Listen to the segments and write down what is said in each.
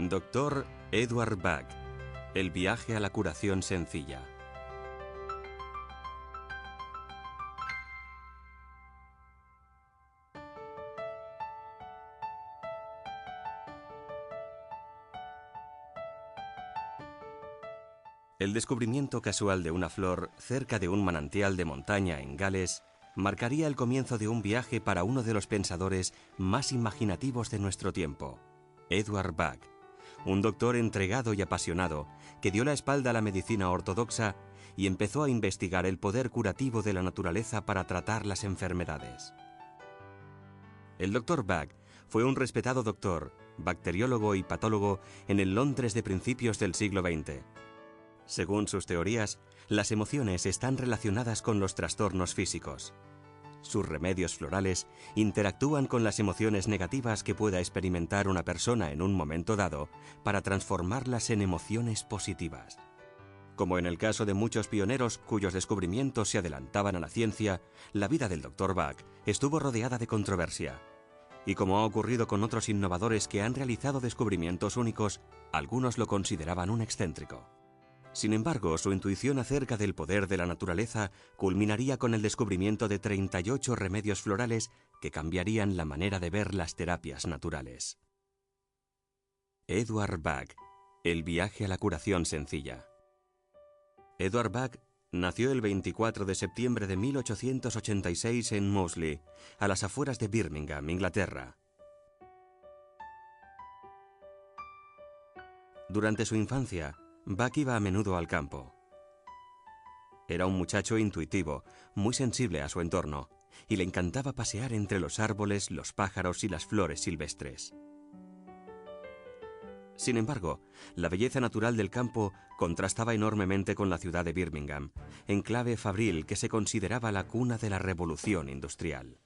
Dr. Edward Bach. El viaje a la curación sencilla. El descubrimiento casual de una flor cerca de un manantial de montaña en Gales marcaría el comienzo de un viaje para uno de los pensadores más imaginativos de nuestro tiempo, Edward Bach, un doctor entregado y apasionado que dio la espalda a la medicina ortodoxa y empezó a investigar el poder curativo de la naturaleza para tratar las enfermedades. El Dr. Bach fue un respetado doctor, bacteriólogo y patólogo en el Londres de principios del siglo XX. Según sus teorías, las emociones están relacionadas con los trastornos físicos. Sus remedios florales interactúan con las emociones negativas que pueda experimentar una persona en un momento dado para transformarlas en emociones positivas. Como en el caso de muchos pioneros cuyos descubrimientos se adelantaban a la ciencia, la vida del Dr. Bach estuvo rodeada de controversia. Y como ha ocurrido con otros innovadores que han realizado descubrimientos únicos, algunos lo consideraban un excéntrico. Sin embargo, su intuición acerca del poder de la naturaleza culminaría con el descubrimiento de 38 remedios florales que cambiarían la manera de ver las terapias naturales. Edward Bach. El viaje a la curación sencilla. Edward Bach nació el 24 de septiembre de 1886 en Moseley, a las afueras de Birmingham, Inglaterra. Durante su infancia, Bach iba a menudo al campo. Era un muchacho intuitivo, muy sensible a su entorno, y le encantaba pasear entre los árboles, los pájaros y las flores silvestres. Sin embargo, la belleza natural del campo contrastaba enormemente con la ciudad de Birmingham, enclave fabril que se consideraba la cuna de la revolución industrial.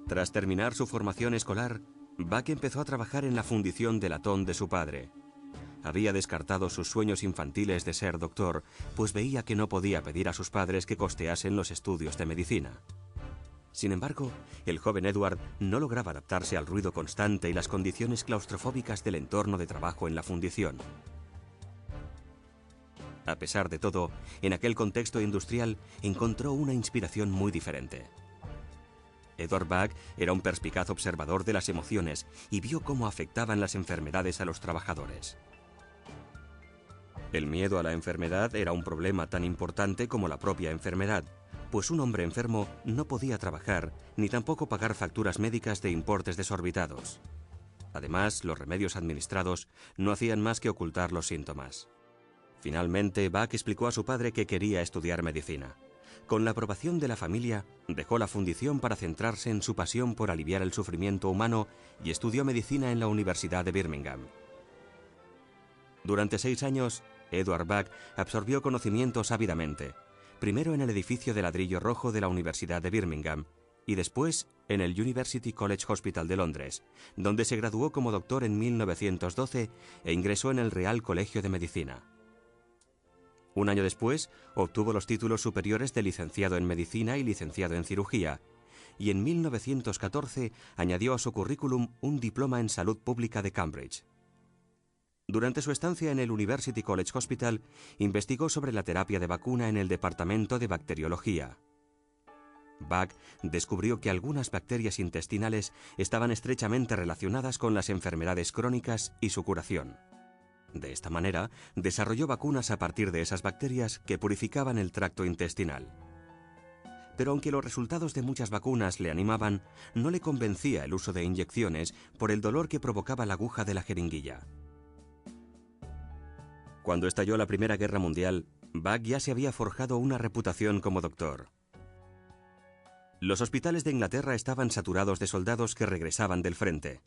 Tras terminar su formación escolar, Bach empezó a trabajar en la fundición de latón de su padre. Había descartado sus sueños infantiles de ser doctor, pues veía que no podía pedir a sus padres que costeasen los estudios de medicina. Sin embargo, el joven Edward no lograba adaptarse al ruido constante y las condiciones claustrofóbicas del entorno de trabajo en la fundición. A pesar de todo, en aquel contexto industrial encontró una inspiración muy diferente. Edward Bach era un perspicaz observador de las emociones y vio cómo afectaban las enfermedades a los trabajadores. El miedo a la enfermedad era un problema tan importante como la propia enfermedad, pues un hombre enfermo no podía trabajar ni tampoco pagar facturas médicas de importes desorbitados. Además, los remedios administrados no hacían más que ocultar los síntomas. Finalmente, Bach explicó a su padre que quería estudiar medicina. Con la aprobación de la familia, dejó la fundición para centrarse en su pasión por aliviar el sufrimiento humano y estudió medicina en la Universidad de Birmingham. Durante 6 años, Edward Bach absorbió conocimientos ávidamente, primero en el edificio de ladrillo rojo de la Universidad de Birmingham y después en el University College Hospital de Londres, donde se graduó como doctor en 1912 e ingresó en el Real Colegio de Medicina. Un año después, obtuvo los títulos superiores de licenciado en medicina y licenciado en cirugía, y en 1914 añadió a su currículum un diploma en salud pública de Cambridge. Durante su estancia en el University College Hospital, investigó sobre la terapia de vacuna en el departamento de bacteriología. Bach descubrió que algunas bacterias intestinales estaban estrechamente relacionadas con las enfermedades crónicas y su curación. De esta manera, desarrolló vacunas a partir de esas bacterias que purificaban el tracto intestinal. Pero aunque los resultados de muchas vacunas le animaban, no le convencía el uso de inyecciones por el dolor que provocaba la aguja de la jeringuilla. Cuando estalló la Primera Guerra Mundial, Bach ya se había forjado una reputación como doctor. Los hospitales de Inglaterra estaban saturados de soldados que regresaban del frente.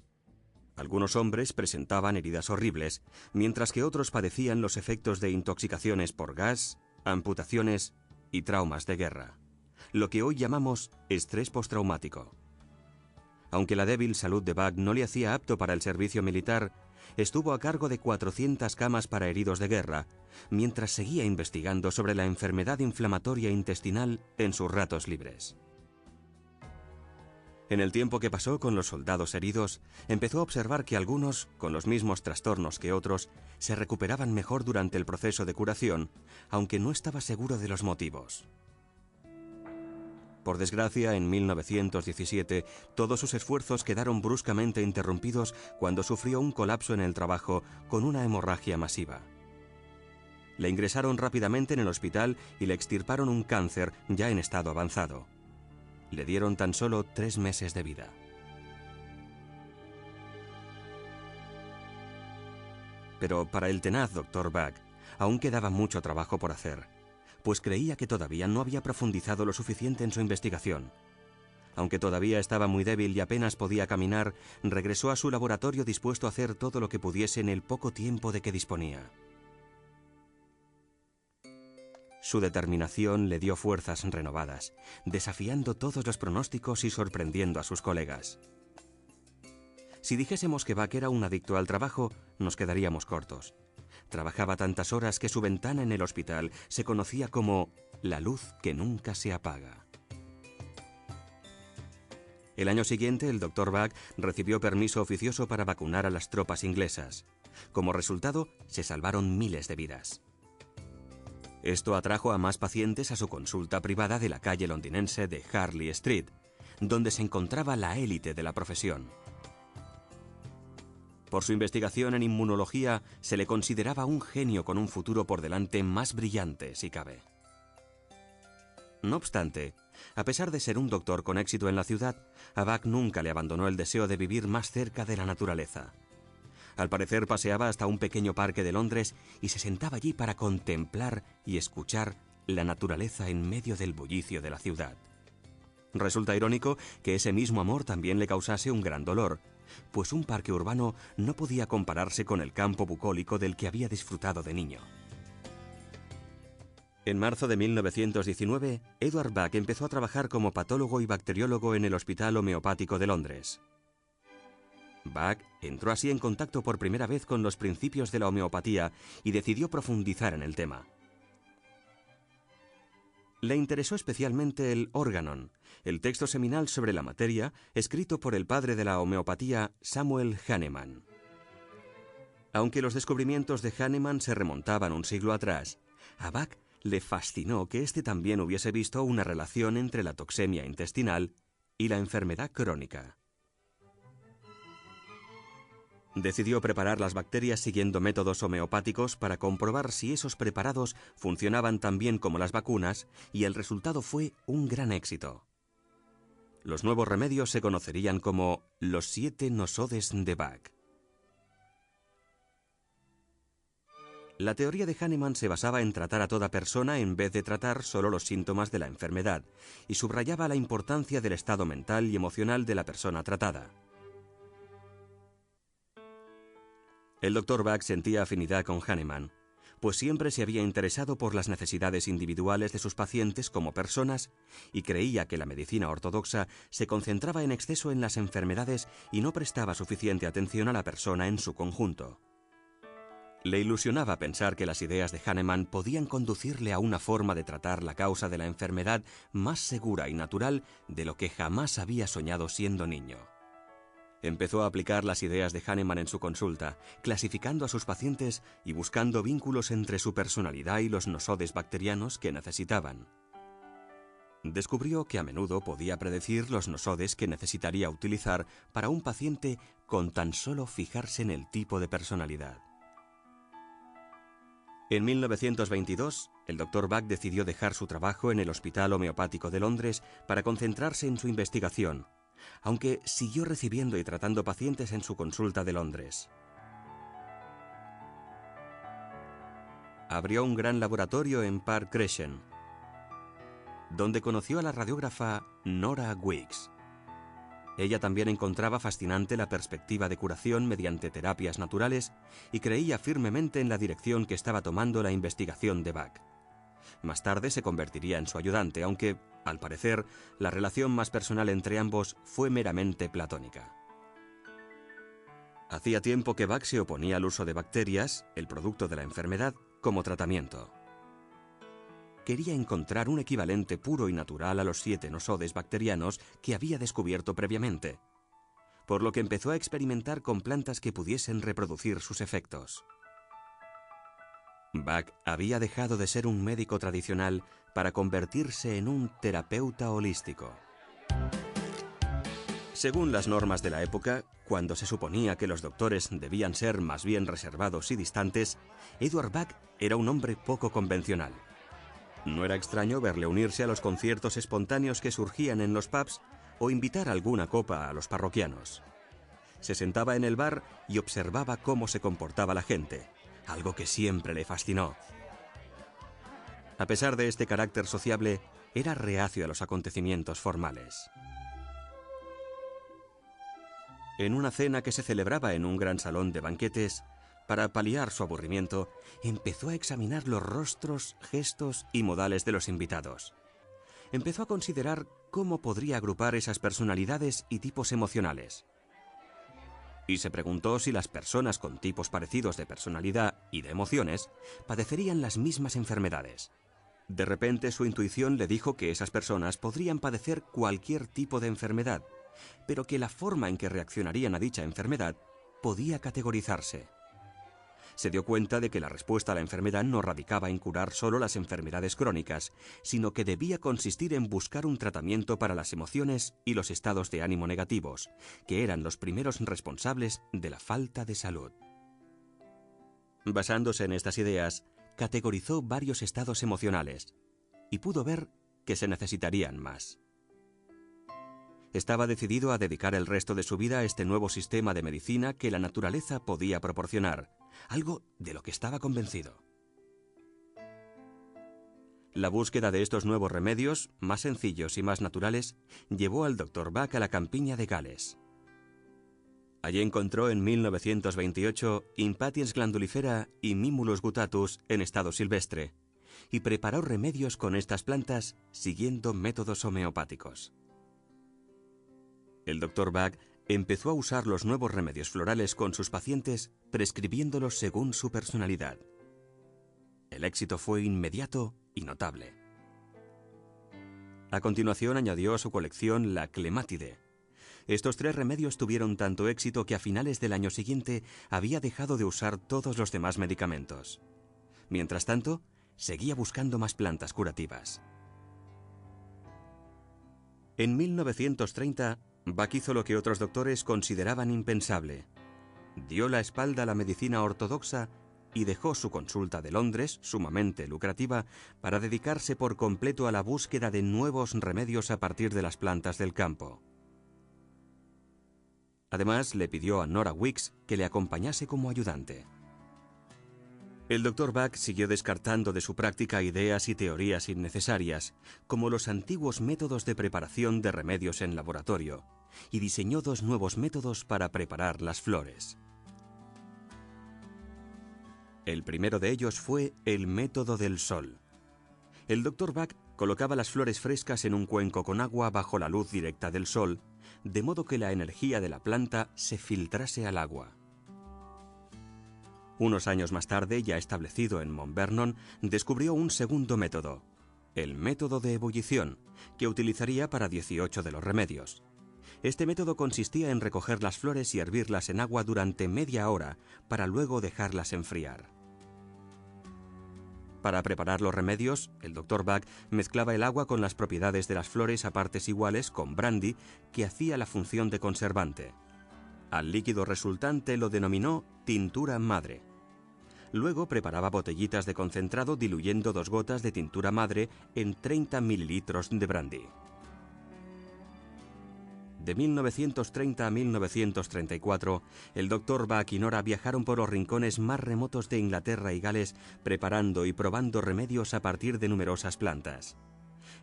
Algunos hombres presentaban heridas horribles, mientras que otros padecían los efectos de intoxicaciones por gas, amputaciones y traumas de guerra, lo que hoy llamamos estrés postraumático. Aunque la débil salud de Bach no le hacía apto para el servicio militar, estuvo a cargo de 400 camas para heridos de guerra, mientras seguía investigando sobre la enfermedad inflamatoria intestinal en sus ratos libres. En el tiempo que pasó con los soldados heridos, empezó a observar que algunos, con los mismos trastornos que otros, se recuperaban mejor durante el proceso de curación, aunque no estaba seguro de los motivos. Por desgracia, en 1917, todos sus esfuerzos quedaron bruscamente interrumpidos cuando sufrió un colapso en el trabajo con una hemorragia masiva. Le ingresaron rápidamente en el hospital y le extirparon un cáncer ya en estado avanzado. Le dieron tan solo 3 meses de vida. Pero para el tenaz Dr. Bach aún quedaba mucho trabajo por hacer, pues creía que todavía no había profundizado lo suficiente en su investigación. Aunque todavía estaba muy débil y apenas podía caminar, regresó a su laboratorio dispuesto a hacer todo lo que pudiese en el poco tiempo de que disponía. Su determinación le dio fuerzas renovadas, desafiando todos los pronósticos y sorprendiendo a sus colegas. Si dijésemos que Bach era un adicto al trabajo, nos quedaríamos cortos. Trabajaba tantas horas que su ventana en el hospital se conocía como la luz que nunca se apaga. El año siguiente, el Dr. Bach recibió permiso oficioso para vacunar a las tropas inglesas. Como resultado, se salvaron miles de vidas. Esto atrajo a más pacientes a su consulta privada de la calle londinense de Harley Street, donde se encontraba la élite de la profesión. Por su investigación en inmunología, se le consideraba un genio con un futuro por delante más brillante, si cabe. No obstante, a pesar de ser un doctor con éxito en la ciudad, a Bach nunca le abandonó el deseo de vivir más cerca de la naturaleza. Al parecer paseaba hasta un pequeño parque de Londres y se sentaba allí para contemplar y escuchar la naturaleza en medio del bullicio de la ciudad. Resulta irónico que ese mismo amor también le causase un gran dolor, pues un parque urbano no podía compararse con el campo bucólico del que había disfrutado de niño. En marzo de 1919, Edward Bach empezó a trabajar como patólogo y bacteriólogo en el Hospital Homeopático de Londres. Bach entró así en contacto por primera vez con los principios de la homeopatía y decidió profundizar en el tema. Le interesó especialmente el Organon, el texto seminal sobre la materia escrito por el padre de la homeopatía, Samuel Hahnemann. Aunque los descubrimientos de Hahnemann se remontaban un siglo atrás, a Bach le fascinó que éste también hubiese visto una relación entre la toxemia intestinal y la enfermedad crónica. Decidió preparar las bacterias siguiendo métodos homeopáticos para comprobar si esos preparados funcionaban tan bien como las vacunas, y el resultado fue un gran éxito. Los nuevos remedios se conocerían como los 7 nosodes de Bach. La teoría de Hahnemann se basaba en tratar a toda persona en vez de tratar solo los síntomas de la enfermedad, y subrayaba la importancia del estado mental y emocional de la persona tratada. El Dr. Bach sentía afinidad con Hahnemann, pues siempre se había interesado por las necesidades individuales de sus pacientes como personas y creía que la medicina ortodoxa se concentraba en exceso en las enfermedades y no prestaba suficiente atención a la persona en su conjunto. Le ilusionaba pensar que las ideas de Hahnemann podían conducirle a una forma de tratar la causa de la enfermedad más segura y natural de lo que jamás había soñado siendo niño. Empezó a aplicar las ideas de Hahnemann en su consulta, clasificando a sus pacientes y buscando vínculos entre su personalidad y los nosodes bacterianos que necesitaban. Descubrió que a menudo podía predecir los nosodes que necesitaría utilizar para un paciente con tan solo fijarse en el tipo de personalidad. En 1922, el Dr. Bach decidió dejar su trabajo en el Hospital Homeopático de Londres para concentrarse en su investigación, aunque siguió recibiendo y tratando pacientes en su consulta de Londres. Abrió un gran laboratorio en Park Crescent, donde conoció a la radiógrafa Nora Weeks. Ella también encontraba fascinante la perspectiva de curación mediante terapias naturales y creía firmemente en la dirección que estaba tomando la investigación de Bach. Más tarde se convertiría en su ayudante, aunque, al parecer, la relación más personal entre ambos fue meramente platónica. Hacía tiempo que Bach se oponía al uso de bacterias, el producto de la enfermedad, como tratamiento. quería encontrar un equivalente puro y natural a los 7 nosodes bacterianos que había descubierto previamente, por lo que empezó a experimentar con plantas que pudiesen reproducir sus efectos. Bach había dejado de ser un médico tradicional para convertirse en un terapeuta holístico. Según las normas de la época, cuando se suponía que los doctores debían ser más bien reservados y distantes, Eduard Bach era un hombre poco convencional. No era extraño verle unirse a los conciertos espontáneos que surgían en los pubs o invitar alguna copa a los parroquianos. Se sentaba en el bar y observaba cómo se comportaba la gente, algo que siempre le fascinó. A pesar de este carácter sociable, era reacio a los acontecimientos formales. En una cena que se celebraba en un gran salón de banquetes, para paliar su aburrimiento, empezó a examinar los rostros, gestos y modales de los invitados. Empezó a considerar cómo podría agrupar esas personalidades y tipos emocionales. Y se preguntó si las personas con tipos parecidos de personalidad y de emociones padecerían las mismas enfermedades. De repente su intuición le dijo que esas personas podrían padecer cualquier tipo de enfermedad, pero que la forma en que reaccionarían a dicha enfermedad podía categorizarse. Se dio cuenta de que la respuesta a la enfermedad no radicaba en curar solo las enfermedades crónicas, sino que debía consistir en buscar un tratamiento para las emociones y los estados de ánimo negativos, que eran los primeros responsables de la falta de salud. Basándose en estas ideas, categorizó varios estados emocionales y pudo ver que se necesitarían más. Estaba decidido a dedicar el resto de su vida a este nuevo sistema de medicina que la naturaleza podía proporcionar, algo de lo que estaba convencido. La búsqueda de estos nuevos remedios, más sencillos y más naturales, llevó al Dr. Bach a la campiña de Gales. Allí encontró en 1928 Impatiens glandulifera y Mimulus guttatus en estado silvestre, y preparó remedios con estas plantas siguiendo métodos homeopáticos. El Dr. Bach empezó a usar los nuevos remedios florales con sus pacientes, prescribiéndolos según su personalidad. El éxito fue inmediato y notable. A continuación añadió a su colección la clemátide. Estos 3 remedios tuvieron tanto éxito que a finales del año siguiente había dejado de usar todos los demás medicamentos. Mientras tanto, seguía buscando más plantas curativas. En 1930, Bach hizo lo que otros doctores consideraban impensable. Dio la espalda a la medicina ortodoxa y dejó su consulta de Londres, sumamente lucrativa, para dedicarse por completo a la búsqueda de nuevos remedios a partir de las plantas del campo. Además, le pidió a Nora Weeks que le acompañase como ayudante. El Dr. Bach siguió descartando de su práctica ideas y teorías innecesarias, como los antiguos métodos de preparación de remedios en laboratorio, y diseñó 2 nuevos métodos para preparar las flores. El primero de ellos fue el método del sol. El Dr. Bach colocaba las flores frescas en un cuenco con agua bajo la luz directa del sol, de modo que la energía de la planta se filtrase al agua. Unos años más tarde, ya establecido en Mount Vernon, descubrió un segundo método, el método de ebullición, que utilizaría para 18 de los remedios. Este método consistía en recoger las flores y hervirlas en agua durante media hora para luego dejarlas enfriar. Para preparar los remedios, el Dr. Bach mezclaba el agua con las propiedades de las flores a partes iguales con brandy, que hacía la función de conservante. Al líquido resultante lo denominó tintura madre. Luego preparaba botellitas de concentrado diluyendo 2 gotas de tintura madre en 30 mililitros de brandy. De 1930 a 1934, el Dr. Bach y Nora viajaron por los rincones más remotos de Inglaterra y Gales preparando y probando remedios a partir de numerosas plantas.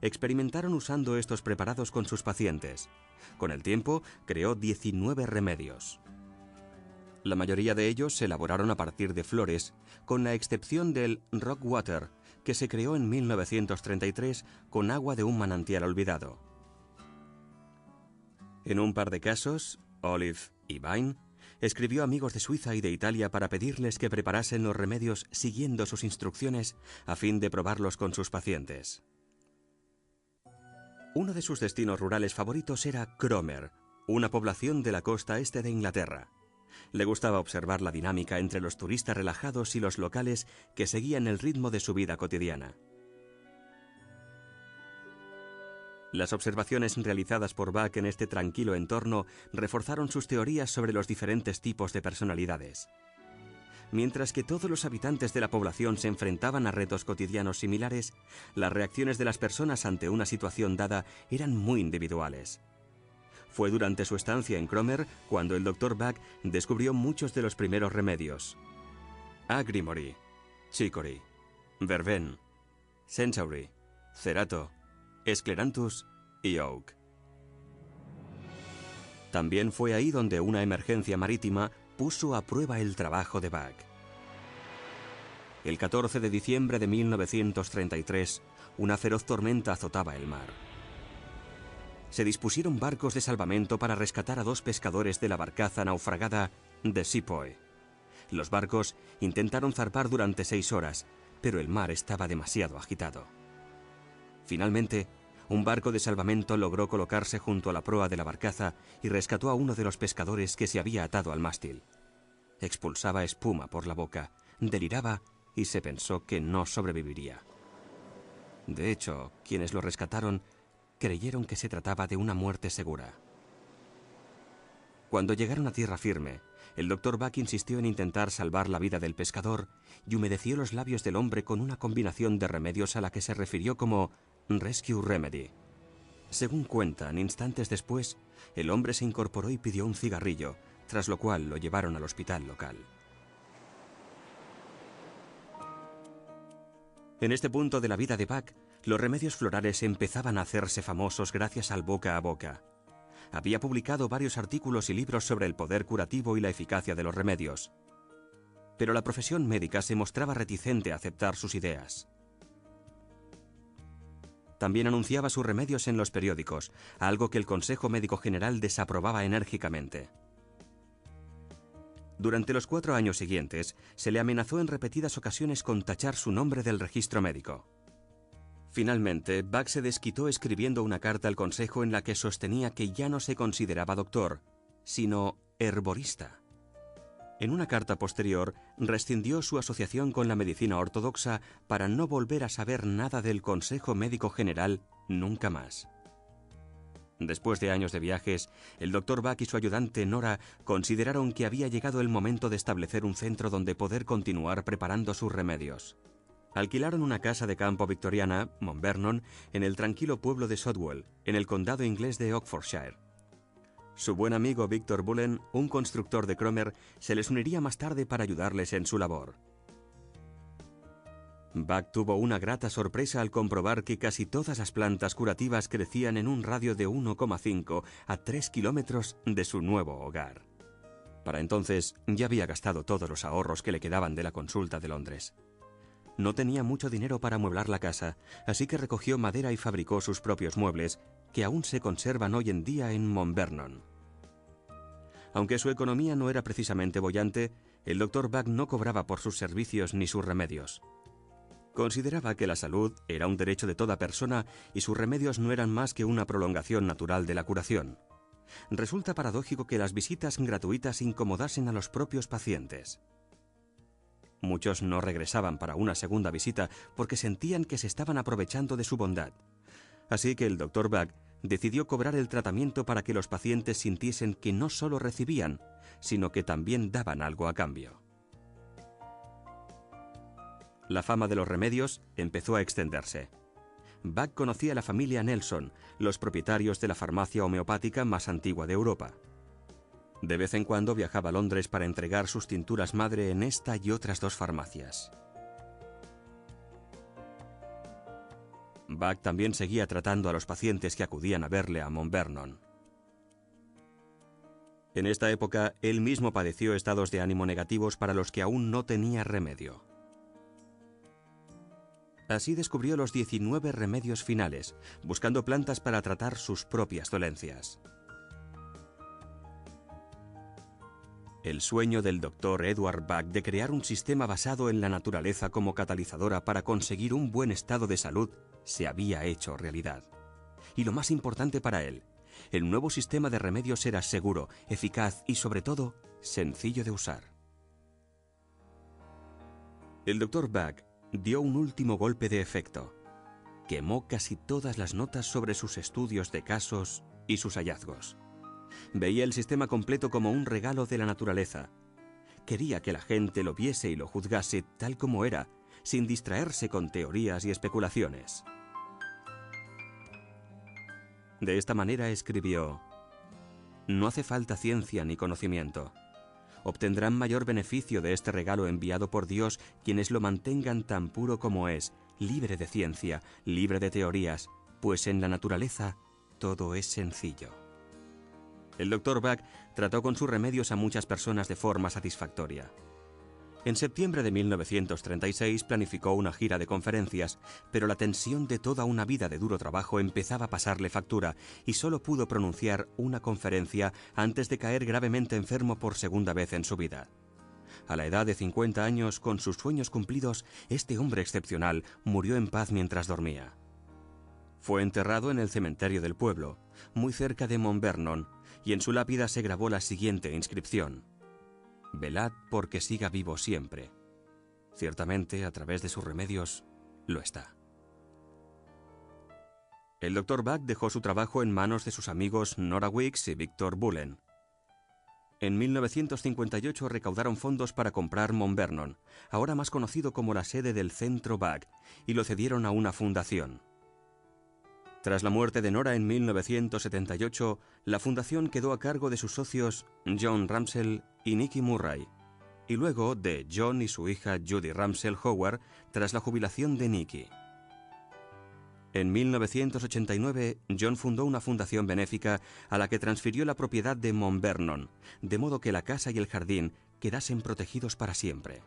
Experimentaron usando estos preparados con sus pacientes. Con el tiempo, creó 19 remedios. La mayoría de ellos se elaboraron a partir de flores, con la excepción del Rock Water, que se creó en 1933 con agua de un manantial olvidado. En un par de casos, Olive y Vine, Escribió a amigos de Suiza y de Italia para pedirles que preparasen los remedios siguiendo sus instrucciones a fin de probarlos con sus pacientes. Uno de sus destinos rurales favoritos era Cromer, una población de la costa este de Inglaterra. Le gustaba observar la dinámica entre los turistas relajados y los locales que seguían el ritmo de su vida cotidiana. Las observaciones realizadas por Bach en este tranquilo entorno reforzaron sus teorías sobre los diferentes tipos de personalidades. Mientras que todos los habitantes de la población se enfrentaban a retos cotidianos similares, las reacciones de las personas ante una situación dada eran muy individuales. Fue durante su estancia en Cromer cuando el Dr. Bach descubrió muchos de los primeros remedios: Agrimory, Chicory, Verben, Centaury, Cerato, Scleranthus y Oak. También fue ahí donde una emergencia marítima puso a prueba el trabajo de Bach. El 14 de diciembre de 1933, una feroz tormenta azotaba el mar. Se dispusieron barcos de salvamento para rescatar a 2 pescadores de la barcaza naufragada The Sepoy. Los barcos intentaron zarpar durante 6 horas, pero el mar estaba demasiado agitado. Finalmente, un barco de salvamento logró colocarse junto a la proa de la barcaza y rescató a uno de los pescadores que se había atado al mástil. Expulsaba espuma por la boca, deliraba y se pensó que no sobreviviría. De hecho, quienes lo rescataron creyeron que se trataba de una muerte segura. Cuando llegaron a tierra firme, el Dr. Bach insistió en intentar salvar la vida del pescador y humedeció los labios del hombre con una combinación de remedios a la que se refirió como Rescue Remedy. Según cuentan, instantes después, el hombre se incorporó y pidió un cigarrillo, tras lo cual lo llevaron al hospital local. En este punto de la vida de Bach, los remedios florales empezaban a hacerse famosos gracias al boca a boca. Había publicado varios artículos y libros sobre el poder curativo y la eficacia de los remedios. Pero la profesión médica se mostraba reticente a aceptar sus ideas. También anunciaba sus remedios en los periódicos, algo que el Consejo Médico General desaprobaba enérgicamente. Durante los 4 años siguientes, se le amenazó en repetidas ocasiones con tachar su nombre del registro médico. Finalmente, Bach se desquitó escribiendo una carta al Consejo en la que sostenía que ya no se consideraba doctor, sino herborista. En una carta posterior, rescindió su asociación con la medicina ortodoxa para no volver a saber nada del Consejo Médico General nunca más. Después de años de viajes, el Dr. Bach y su ayudante Nora consideraron que había llegado el momento de establecer un centro donde poder continuar preparando sus remedios. Alquilaron una casa de campo victoriana, Mount Vernon, en el tranquilo pueblo de Shotwell, en el condado inglés de Oxfordshire. Su buen amigo Victor Bullen, un constructor de Cromer, se les uniría más tarde para ayudarles en su labor. Bach tuvo una grata sorpresa al comprobar que casi todas las plantas curativas crecían en un radio de 1,5 a 3 kilómetros de su nuevo hogar. Para entonces ya había gastado todos los ahorros que le quedaban de la consulta de Londres. No tenía mucho dinero para amueblar la casa, así que recogió madera y fabricó sus propios muebles, que aún se conservan hoy en día en Mount Vernon. Aunque su economía no era precisamente boyante, el Dr. Bach no cobraba por sus servicios ni sus remedios. Consideraba que la salud era un derecho de toda persona y sus remedios no eran más que una prolongación natural de la curación. Resulta paradójico que las visitas gratuitas incomodasen a los propios pacientes. Muchos no regresaban para una segunda visita porque sentían que se estaban aprovechando de su bondad. Así que el Dr. Bach decidió cobrar el tratamiento para que los pacientes sintiesen que no solo recibían, sino que también daban algo a cambio. La fama de los remedios empezó a extenderse. Bach conocía a la familia Nelson, los propietarios de la farmacia homeopática más antigua de Europa. De vez en cuando viajaba a Londres para entregar sus tinturas madre en esta y otras 2 farmacias. Bach también seguía tratando a los pacientes que acudían a verle a Mount Vernon. En esta época, él mismo padeció estados de ánimo negativos para los que aún no tenía remedio. Así descubrió los 19 remedios finales, buscando plantas para tratar sus propias dolencias. El sueño del Dr. Edward Bach de crear un sistema basado en la naturaleza como catalizadora para conseguir un buen estado de salud se había hecho realidad. Y lo más importante para él, el nuevo sistema de remedios era seguro, eficaz y sobre todo, sencillo de usar. El Dr. Bach dio un último golpe de efecto. Quemó casi todas las notas sobre sus estudios de casos y sus hallazgos. Veía el sistema completo como un regalo de la naturaleza. Quería que la gente lo viese y lo juzgase tal como era, sin distraerse con teorías y especulaciones. De esta manera escribió: «No hace falta ciencia ni conocimiento. Obtendrán mayor beneficio de este regalo enviado por Dios quienes lo mantengan tan puro como es, libre de ciencia, libre de teorías, pues en la naturaleza todo es sencillo». El Dr. Bach trató con sus remedios a muchas personas de forma satisfactoria. En septiembre de 1936 planificó una gira de conferencias, pero la tensión de toda una vida de duro trabajo empezaba a pasarle factura y solo pudo pronunciar una conferencia antes de caer gravemente enfermo por segunda vez en su vida. A la edad de 50 años, con sus sueños cumplidos, este hombre excepcional murió en paz mientras dormía. Fue enterrado en el cementerio del pueblo, muy cerca de Mount Vernon, y en su lápida se grabó la siguiente inscripción: «Velad porque siga vivo siempre». Ciertamente, a través de sus remedios, lo está. El Dr. Bach dejó su trabajo en manos de sus amigos Nora Weeks y Victor Bullen. En 1958 recaudaron fondos para comprar Mount Vernon, ahora más conocido como la sede del Centro Bach, y lo cedieron a una fundación. Tras la muerte de Nora en 1978, la fundación quedó a cargo de sus socios John Ramsell y Nicky Murray, y luego de John y su hija Judy Ramsell Howard tras la jubilación de Nicky. En 1989, John fundó una fundación benéfica a la que transfirió la propiedad de Mount Vernon, de modo que la casa y el jardín quedasen protegidos para siempre.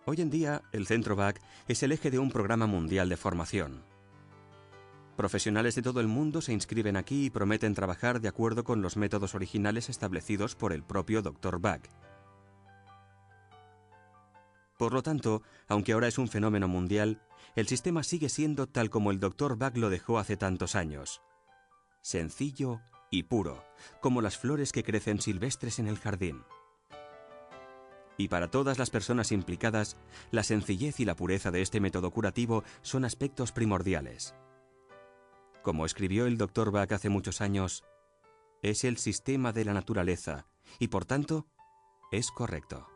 Hoy en día, el Centro Bach es el eje de un programa mundial de formación. Profesionales de todo el mundo se inscriben aquí y prometen trabajar de acuerdo con los métodos originales establecidos por el propio Dr. Bach. Por lo tanto, aunque ahora es un fenómeno mundial, el sistema sigue siendo tal como el Dr. Bach lo dejó hace tantos años. Sencillo y puro, como las flores que crecen silvestres en el jardín. Y para todas las personas implicadas, la sencillez y la pureza de este método curativo son aspectos primordiales. Como escribió el Dr. Bach hace muchos años, es el sistema de la naturaleza y por tanto es correcto.